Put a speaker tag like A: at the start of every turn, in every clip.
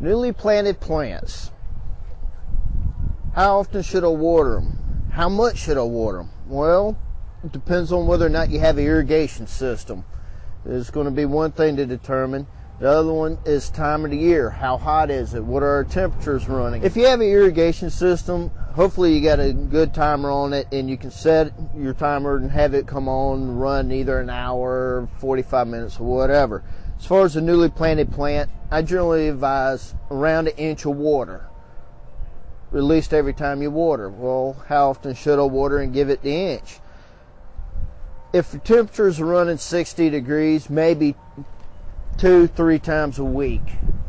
A: Newly planted plants. How often should I water them? How much should I water them? Well, it depends on whether or not you have an irrigation system. There's going to be one thing to determine. The other one is time of the year. How hot is it? What are our temperatures running? If you have an irrigation system, hopefully you got a good timer on it and you can set your timer and have it come on and run either an hour, 45 minutes, or whatever. As far as a newly planted plant, I generally advise around an inch of water released every time you water. Well, how often should I water and give it the inch? If the temperatures are running 60 degrees, maybe 2-3 times a week,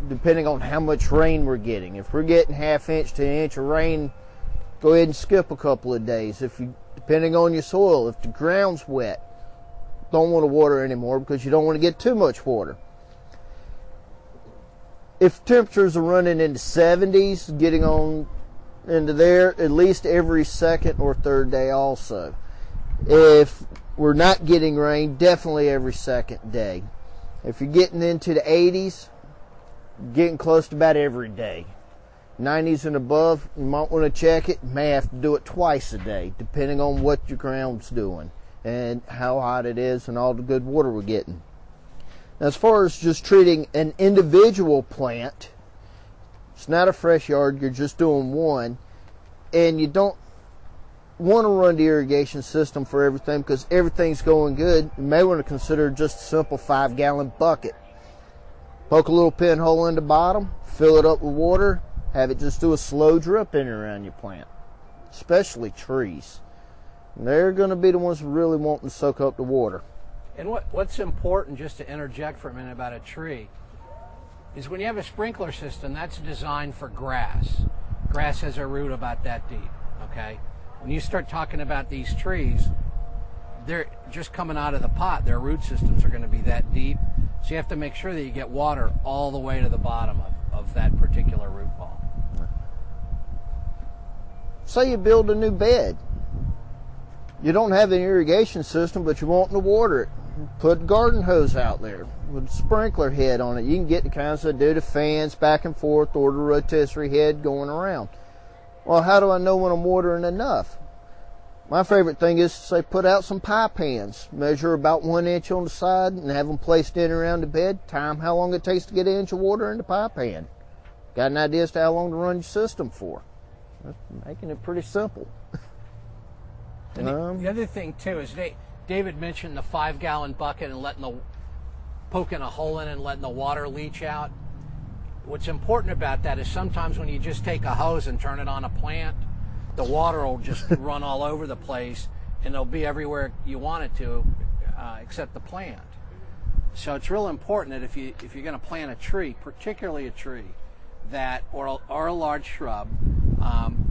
A: depending on how much rain we're getting. If we're getting ½ inch to an inch of rain, go ahead and skip a couple of days. Depending on your soil, if the ground's wet, don't want to water anymore because you don't want to get too much water. If temperatures are running into 70s, getting on into there, at least every second or third day also. If we're not getting rain, definitely every second day. If you're getting into the 80s, getting close to about every day. 90s and above, you might want to check it. You may have to do it twice a day, depending on what your ground's doing and how hot it is and all the good water we're getting. Now, as far as just treating an individual plant, it's not a fresh yard, you're just doing one, and you don't want to run the irrigation system for everything because everything's going good. You may want to consider just a simple 5-gallon bucket. Poke a little pinhole in the bottom, fill it up with water, have it just do a slow drip in around your plant, especially trees. And they're going to be the ones really wanting to soak up the water.
B: And what's important, just to interject for a minute about a tree, is when you have a sprinkler system, that's designed for grass. Grass has a root about that deep, okay? When you start talking about these trees, they're just coming out of the pot. Their root systems are going to be that deep. So you have to make sure that you get water all the way to the bottom of that particular root ball.
A: Say you build a new bed. You don't have an irrigation system, but you want to water it. Put a garden hose out there with a sprinkler head on it. You can get the kinds that do the fans back and forth or the rotisserie head going around. Well, how do I know when I'm watering enough? My favorite thing is to say put out some pie pans. Measure about 1 inch on the side and have them placed in around the bed. Time how long it takes to get an inch of water in the pie pan. Got an idea as to how long to run your system for. That's making it pretty simple.
B: And the other thing too is David mentioned the 5-gallon bucket and poking a hole in it and letting the water leach out. What's important about that is sometimes when you just take a hose and turn it on a plant, the water will just run all over the place and it'll be everywhere you want it to, except the plant. So it's real important that if you're going to plant a tree, particularly a tree, or a large shrub,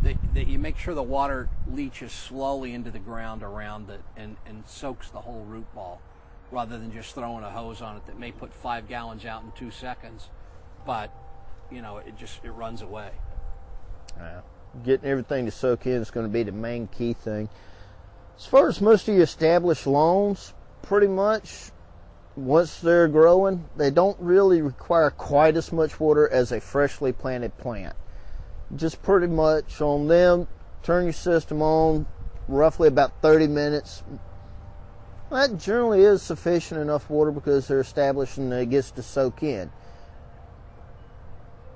B: that you make sure the water leaches slowly into the ground around it and soaks the whole root ball, rather than just throwing a hose on it that may put 5 gallons out in 2 seconds, but it runs away.
A: Getting everything to soak in is going to be the main key thing. As far as most of your established lawns, pretty much once they're growing, they don't really require quite as much water as a freshly planted plant. Just pretty much on them, turn your system on roughly about 30 minutes. That generally is sufficient enough water because they're established and it gets to soak in.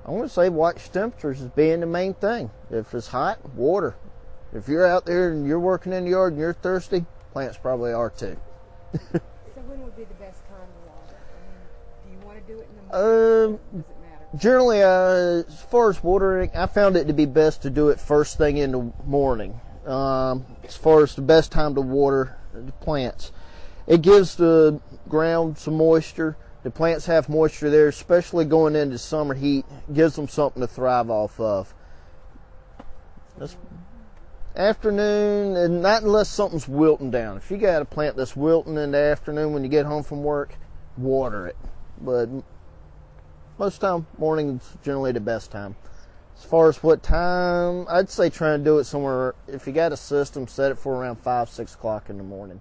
A: I want to say watch temperatures as being the main thing. If it's hot, water. If you're out there and you're working in the yard and you're thirsty, plants probably are too.
C: So when would be the best time to water? Do you want to do it in the morning? Does it matter?
A: Generally, as far as watering, I found it to be best to do it first thing in the morning. As far as the best time to water the plants, it gives the ground some moisture. The plants have moisture there, especially going into summer heat. Gives them something to thrive off of. This afternoon, and not unless something's wilting down. If you got a plant that's wilting in the afternoon when you get home from work, water it. But most time, morning is generally the best time. As far as what time, I'd say try and do it somewhere. If you got a system, set it for around 5-6 o'clock in the morning.